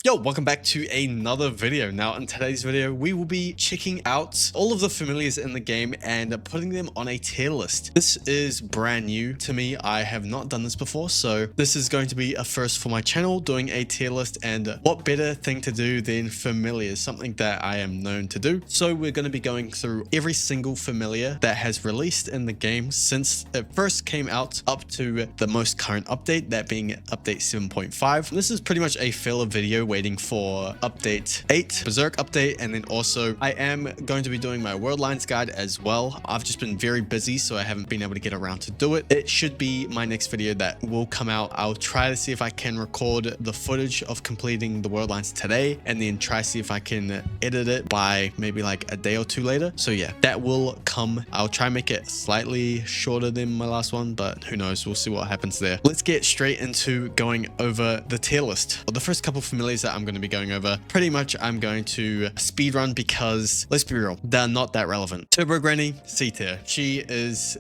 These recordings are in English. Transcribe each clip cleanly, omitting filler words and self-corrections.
Yo, welcome back to another video. Now in today's video we will be checking out all of the familiars in the game and putting them on a tier list. This is brand new to me. I have not done this before, so this is going to be a first for my channel, doing a tier list. And what better thing to do than familiars, something that I am known to do. So we're going to be going through every single familiar that has released in the game since it first came out up to the most current update, that being update 7.5. This is pretty much a filler video waiting for update 8 Berserk update, and then also I am going to be doing my world lines guide as well. I've just been very busy, so I haven't been able to get around to do it. It should be my next video that will come out. I'll try to see if I can record the footage of completing the world lines today, and then try to see if I can edit it by maybe like a day or two later. So yeah, that will come. I'll try and make it slightly shorter than my last one, but who knows, we'll see what happens there. Let's get straight into going over the tier list. Well, the first couple familiars that I'm going to be going over, pretty much I'm going to speed run because let's be real, they're not that relevant. Turbo Granny, C tier.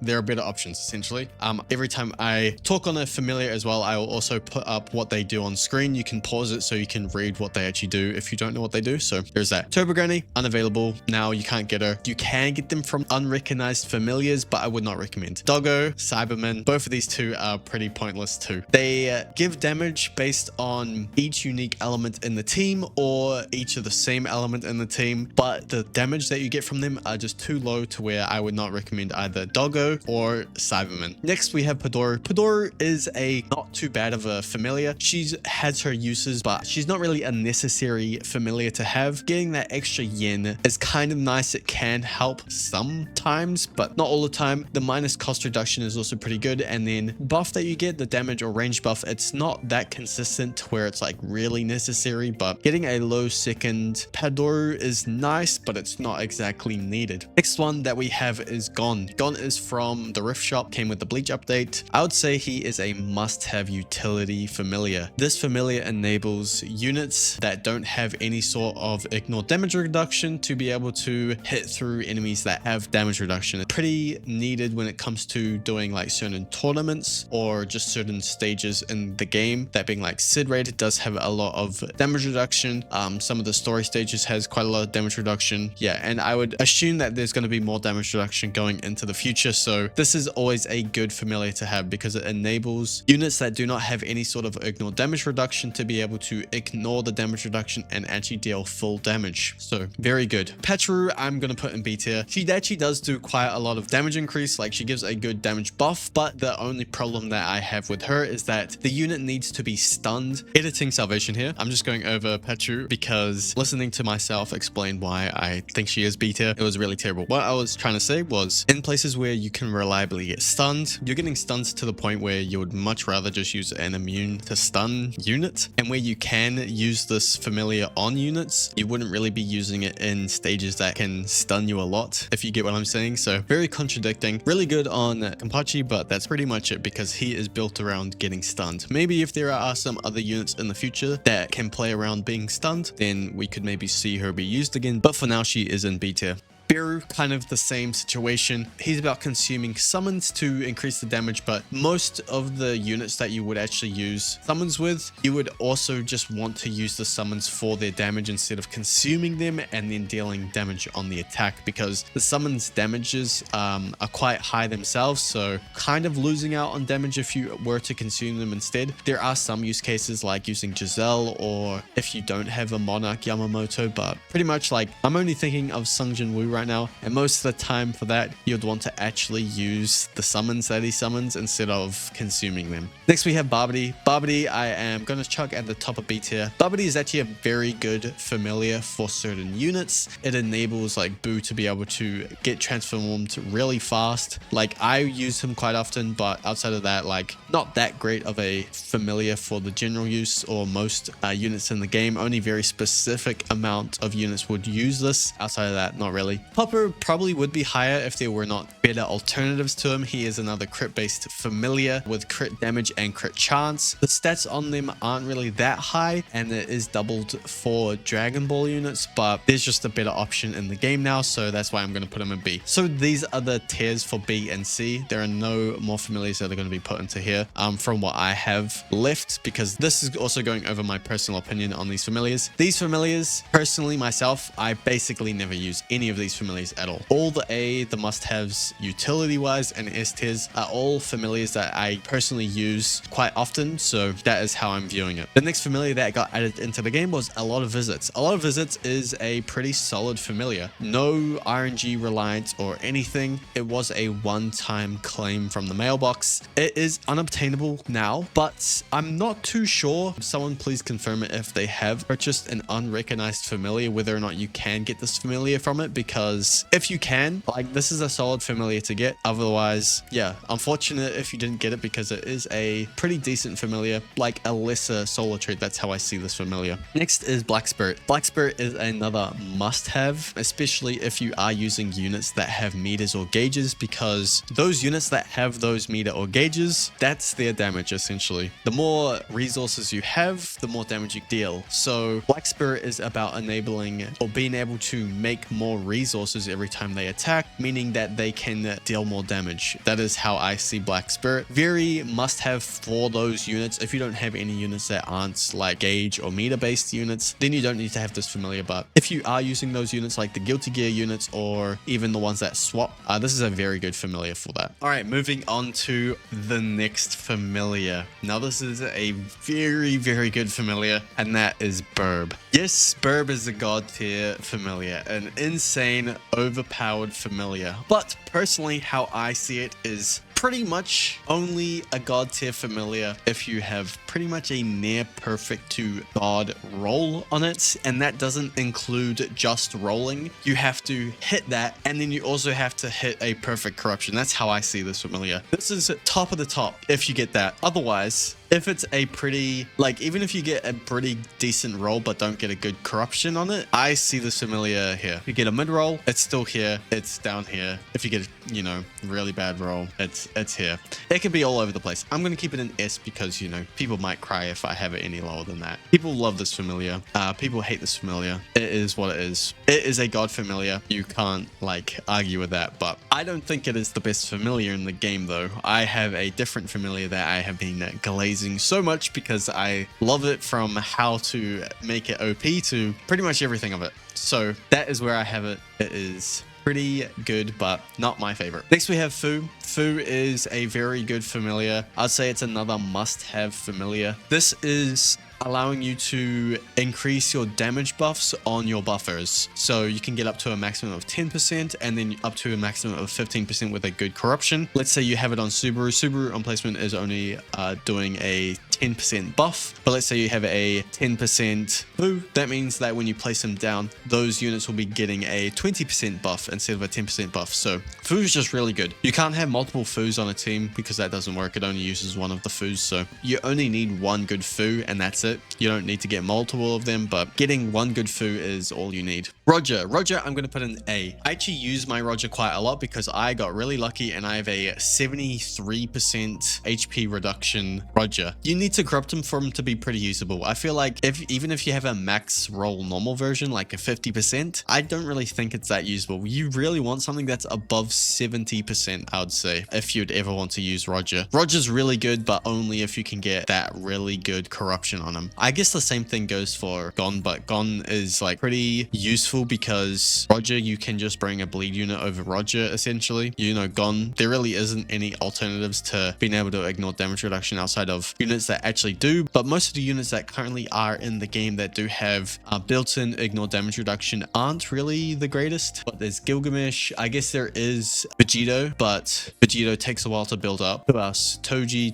There are better options essentially. Every time I talk on a familiar as well, I will also put up what they do on screen. You can pause it so you can read what they actually do if you don't know what they do. So there's that. Turbo Granny, unavailable. Now you can't get her. You can get them from unrecognized familiars, but I would not recommend. Doggo, Cyberman, both of these two are pretty pointless too. They give damage based on each unique element in the team or each of the same element in the team, but the damage that you get from them are just too low to where I would not recommend either Doggo or Cyberman. Next we have Padoru. Padoru is a not too bad of a familiar. She has her uses, but she's not really a necessary familiar to have. Getting that extra yen is kind of nice. It can help sometimes, but not all the time. The minus cost reduction is also pretty good, and then buff that you get, the damage or range buff, it's not that consistent to where it's like really necessary, but getting a low second Padoru is nice, but it's not exactly needed. Next one that we have is Gon. Gon is from the Rift Shop, came with the Bleach update. I would say he is a must-have utility familiar. This familiar enables units that don't have any sort of ignore damage reduction to be able to hit through enemies that have damage reduction. It's pretty needed when it comes to doing like certain tournaments or just certain stages in the game. That being like Sid Raid, it does have a lot of damage reduction. Some of the story stages has quite a lot of damage reduction. Yeah, and I would assume that there's going to be more damage reduction going into the future. So this is always a good familiar to have because it enables units that do not have any sort of ignore damage reduction to be able to ignore the damage reduction and actually deal full damage. So very good. Petru, I'm going to put in B tier. She actually does do quite a lot of damage increase. Like she gives a good damage buff, but the only problem that I have with her is that the unit needs to be stunned. Editing salvation here. I'm just going over Petru because listening to myself explain why I think she is B tier, it was really terrible. What I was trying to say was in places where you can reliably get stunned, you're getting stunned to the point where you would much rather just use an immune to stun unit. And where you can use this familiar on units, you wouldn't really be using it in stages that can stun you a lot, if you get what I'm saying. So very contradicting. Really good on Kenpachi, but that's pretty much it because he is built around getting stunned. Maybe if there are some other units in the future that can play around being stunned, then we could maybe see her be used again, but for now she is in B tier. Beru, kind of the same situation. He's about consuming summons to increase the damage, but most of the units that you would actually use summons with, you would also just want to use the summons for their damage instead of consuming them and then dealing damage on the attack, because the summons damages are quite high themselves, so kind of losing out on damage if you were to consume them instead. There are some use cases like using Giselle, or if you don't have a Monarch Yamamoto, but pretty much like I'm only thinking of Sung Jin Woo right now, and most of the time for that you'd want to actually use the summons that he summons instead of consuming them. Next we have Barbary. Barbary I am going to chuck at the top of B tier. Barbary is actually a very good familiar for certain units. It enables like Boo to be able to get transformed really fast. Like I use him quite often, but outside of that, like not that great of a familiar for the general use or most units in the game. Only very specific amount of units would use this. Outside of that, not really. Popper probably would be higher if there were not better alternatives to him. He is another crit based familiar with crit damage and crit chance. The stats on them aren't really that high, and it is doubled for Dragon Ball units, but there's just a better option in the game now, so that's why I'm going to put him in B. So these are the tiers for B and C. There are no more familiars that are going to be put into here. familiar from what I have left, because this is also going over my personal opinion on these familiars. These familiars, personally myself, I basically never use any of these familiars at all. All the must-haves utility-wise and S tiers are all familiars that I personally use quite often, so that is how I'm viewing it. The next familiar that got added into the game was A Lot of Visits. A Lot of Visits is a pretty solid familiar. No RNG reliance or anything. It was a one-time claim from the mailbox. It is unobtainable now, but I'm not too sure. Someone please confirm it if they have purchased an unrecognized familiar, whether or not you can get this familiar from it, because if you can, like, this is a solid familiar to get. Otherwise, yeah, unfortunate if you didn't get it, because it is a pretty decent familiar, like a lesser solar trait. That's how I see this familiar. Next is Black Spirit. Black Spirit is another must-have, especially if you are using units that have meters or gauges, because those units that have those meter or gauges, that's their damage essentially. The more resources you have, the more damage you deal. So Black Spirit is about enabling or being able to make more resources every time they attack, meaning that they can deal more damage. That is how I see Black Spirit. Very must-have for those units. If you don't have any units that aren't like gauge or meter based units, then you don't need to have this familiar. But if you are using those units like the Guilty Gear units or even the ones that swap, this is a very good familiar for that. All right, moving on to the next familiar. Now this is a very good familiar, and that is Burb. Yes, Burb is a god tier familiar, an insane overpowered familiar. But personally, how I see it is pretty much only a god tier familiar if you have pretty much a near perfect to god roll on it, and that doesn't include just rolling. You have to hit that, and then you also have to hit a perfect corruption. That's how I see this familiar. This is top of the top if you get that. Otherwise, if it's a pretty, like, even if you get a pretty decent roll but don't get a good corruption on it, I see this familiar here. If you get a mid roll, it's still here, it's down here. If you get a, you know, really bad roll, it's here. It can be all over the place. I'm going to keep it in S because, you know, people might cry if I have it any lower than that. People love this familiar. People hate this familiar. It is what it is. It is a god familiar. You can't, like, argue with that, but I don't think it is the best familiar in the game, though. I have a different familiar that I have been glazing so much because I love it, from how to make it OP to pretty much everything of it. So that is where I have it. It is pretty good, but not my favorite. Next we have Foo. Foo is a very good familiar. I'd say it's another must-have familiar. This is allowing you to increase your damage buffs on your buffers. So you can get up to a maximum of 10% and then up to a maximum of 15% with a good corruption. Let's say you have it on Subaru. Subaru on placement is only doing a 10% buff, but let's say you have a 10% Foo. That means that when you place them down, those units will be getting a 20% buff instead of a 10% buff. So Foo is just really good. You can't have multiple Foos on a team because that doesn't work. It only uses one of the Foos. So you only need one good Foo and that's it. You don't need to get multiple of them, but getting one good Foo is all you need. Roger, I'm going to put an A. I actually use my Roger quite a lot because I got really lucky and I have a 73% HP reduction Roger. You need to corrupt him for him to be pretty usable. I feel like even if you have a max roll normal version, like a 50%, I don't really think it's that usable. You really want something that's above 70%, I would say, if you'd ever want to use Roger. Roger's really good, but only if you can get that really good corruption on him. I guess the same thing goes for Gon, but Gon is like pretty useful because Roger, you can just bring a bleed unit over Roger essentially. You know, Gon, there really isn't any alternatives to being able to ignore damage reduction outside of units that actually do, but most of the units that currently are in the game that do have built-in ignore damage reduction aren't really the greatest. But there's Gilgamesh, I guess there is Vegito, but Vegito takes a while to build up. Who else? Toji,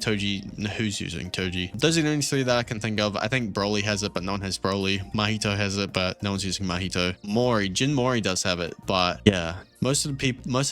who's using Toji? Those are the only three that I can think of. I think Broly has it, but no one has Broly. Mahito has it, but no one's using Mahito. Jin Mori does have it, but yeah. Most of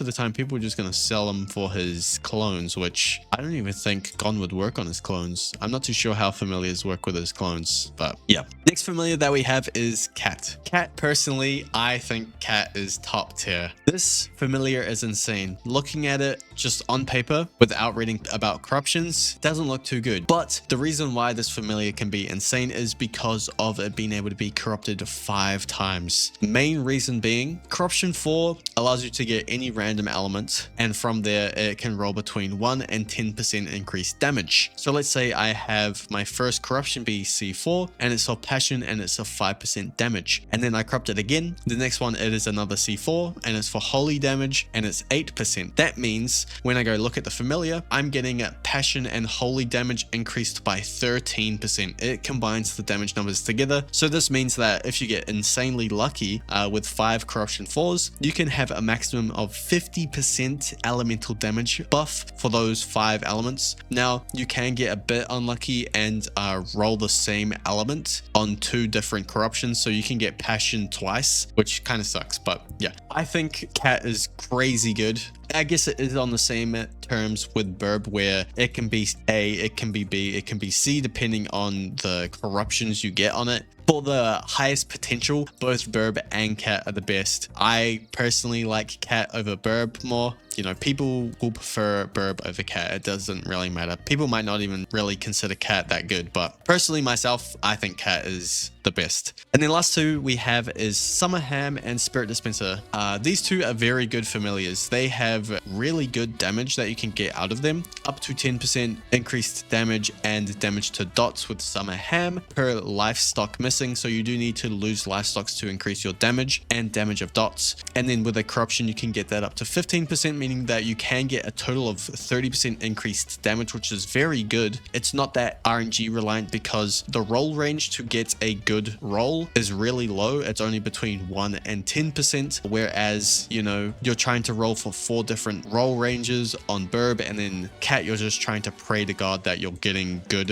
the time, people are just going to sell him for his clones, which I don't even think Gon would work on his clones. I'm not too sure how familiars work with his clones, but yeah. Next familiar that we have is Cat. Cat, personally, I think Cat is top tier. This familiar is insane. Looking at it just on paper, without reading about corruptions, doesn't look too good. But the reason why this familiar can be insane is because of it being able to be corrupted 5 times. Main reason being, corruption 4 allows allows you to get any random element, and from there it can roll between 1 and 10% increased damage. So let's say I have my first corruption be C4 and it's for passion and it's a 5% damage, and then I corrupt it again. The next one, it is another C4 and it's for holy damage and it's 8%. That means when I go look at the familiar, I'm getting a passion and holy damage increased by 13%. It combines the damage numbers together. So this means that if you get insanely lucky with 5 corruption 4s, you can have a maximum of 50% elemental damage buff for those 5 elements. Now you can get a bit unlucky and roll the same element on 2 different corruptions, so you can get passion twice, which kind of sucks. But yeah, I think cat is crazy good. I guess it is on the same terms with Burb, where it can be A, it can be B, it can be C, depending on the corruptions you get on it. For the highest potential, both Burb and Cat are the best. I personally like Cat over Burb more. You know, people will prefer Burb over Cat. It doesn't really matter. People might not even really consider Cat that good, but personally myself, I think Cat is the best. And then last 2 we have is Summer Ham and Spirit Dispenser. These 2 are very good familiars. They have really good damage that you can get out of them, up to 10% increased damage and damage to dots with Summer Ham per life stock missing. So you do need to lose life stocks to increase your damage and damage of dots. And then with a corruption, you can get that up to 15%, meaning that you can get a total of 30% increased damage, which is very good. It's not that RNG reliant because the roll range to get a good roll is really low. It's only between 1 and 10%, whereas, you know, you're trying to roll for 4 different roll ranges on Burb, and then Cat, you're just trying to pray to God that you're getting good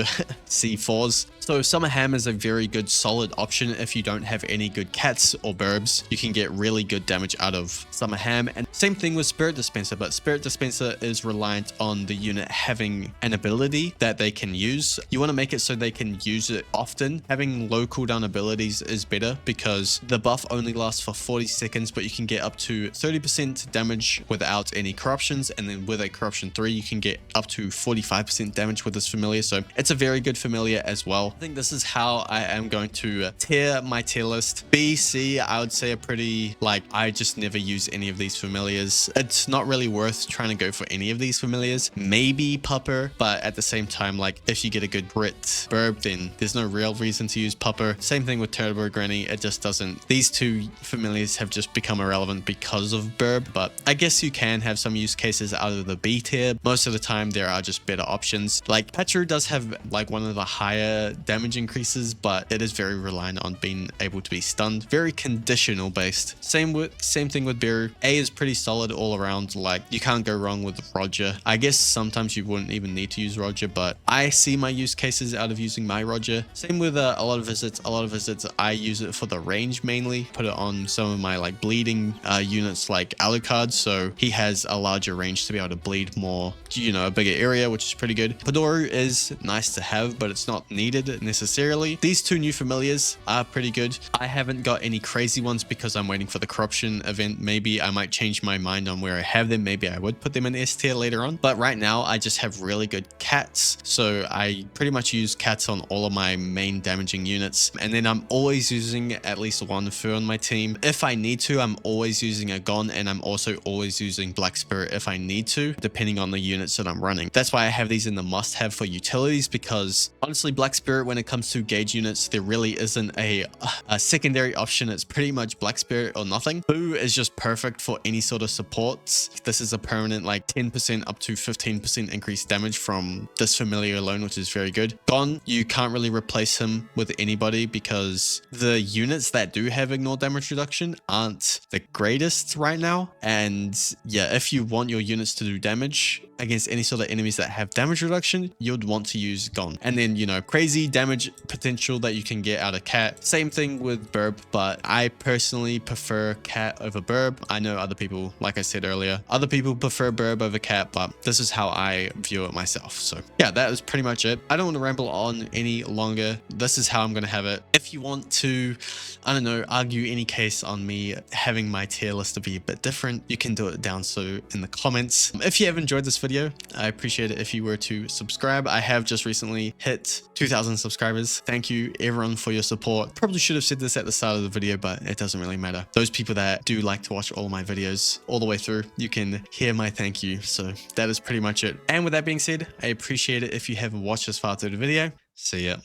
C4s. So Summer Ham is a very good solid option if you don't have any good cats or burbs. You can get really good damage out of Summer Ham. And same thing with Spirit Dispenser, but Spirit Dispenser is reliant on the unit having an ability that they can use. You want to make it so they can use it often. Having low cooldown abilities is better because the buff only lasts for 40 seconds, but you can get up to 30% damage without any corruptions. And then with a corruption 3, you can get up to 45% damage with this familiar. So it's a very good familiar as well. I think this is how I am going to tier my tier list. B, C, I would say are pretty, like, I just never use any of these familiars. It's not really worth trying to go for any of these familiars. Maybe Pupper, but at the same time, like, if you get a good Brit Burb, then there's no real reason to use Pupper. Same thing with Turbo Granny. It just doesn't. These 2 familiars have just become irrelevant because of Burb, but I guess you can have some use cases out of the B tier. Most of the time, there are just better options. Like, Petru does have, like, one of the higher damage increases, but it is very reliant on being able to be stunned. Very conditional based. Same thing with Beru. A is pretty solid all around. Like, you can't go wrong with Roger. I guess sometimes you wouldn't even need to use Roger, but I see my use cases out of using my Roger. Same with a lot of visits. A lot of visits, I use it for the range mainly. Put it on some of my like bleeding units like Alucard, so he has a larger range to be able to bleed more, you know, a bigger area, which is pretty good. Padoru is nice to have, but it's not needed necessarily. These 2 new familiars are pretty good. I haven't got any crazy ones because I'm waiting for the corruption event. Maybe I might change my mind on where I have them. Maybe I would put them in S tier later on, but right now I just have really good cats, so I pretty much use cats on all of my main damaging units. And then I'm always using at least 1 fur on my team. If I need to, I'm always using a Gon, and I'm also always using Black Spirit if I need to, depending on the units that I'm running. That's why I have these in the must-have for utilities, because honestly, Black Spirit, when it comes to gauge units, there really isn't a secondary option. It's pretty much Black Spirit or nothing. Foo is just perfect for any sort of supports. This is a permanent like 10% up to 15% increased damage from this familiar alone, which is very good. Gon, you can't really replace him with anybody because the units that do have ignore damage reduction aren't the greatest right now. And yeah, if you want your units to do damage against any sort of enemies that have damage reduction, you'd want to use Gon. And then, you know, crazy damage potential that you can get out of Cat. Same thing with Burb, but I personally prefer Cat over Burb. I know other people, like I said earlier, other people prefer Burb over Cat, but this is how I view it myself. So yeah, that is pretty much it. I don't want to ramble on any longer. This is how I'm going to have it. If you want to, I don't know, argue any case on me having my tier list to be a bit different, you can do it down so in the comments. If you have enjoyed this video, video, I appreciate it if you were to subscribe. I have just recently hit 2,000 subscribers. Thank you everyone for your support. Probably should have said this at the start of the video, but it doesn't really matter. Those people that do like to watch all my videos all the way through, you can hear my thank you. So that is pretty much it. And with that being said, I appreciate it if you have watched this far through the video. See ya.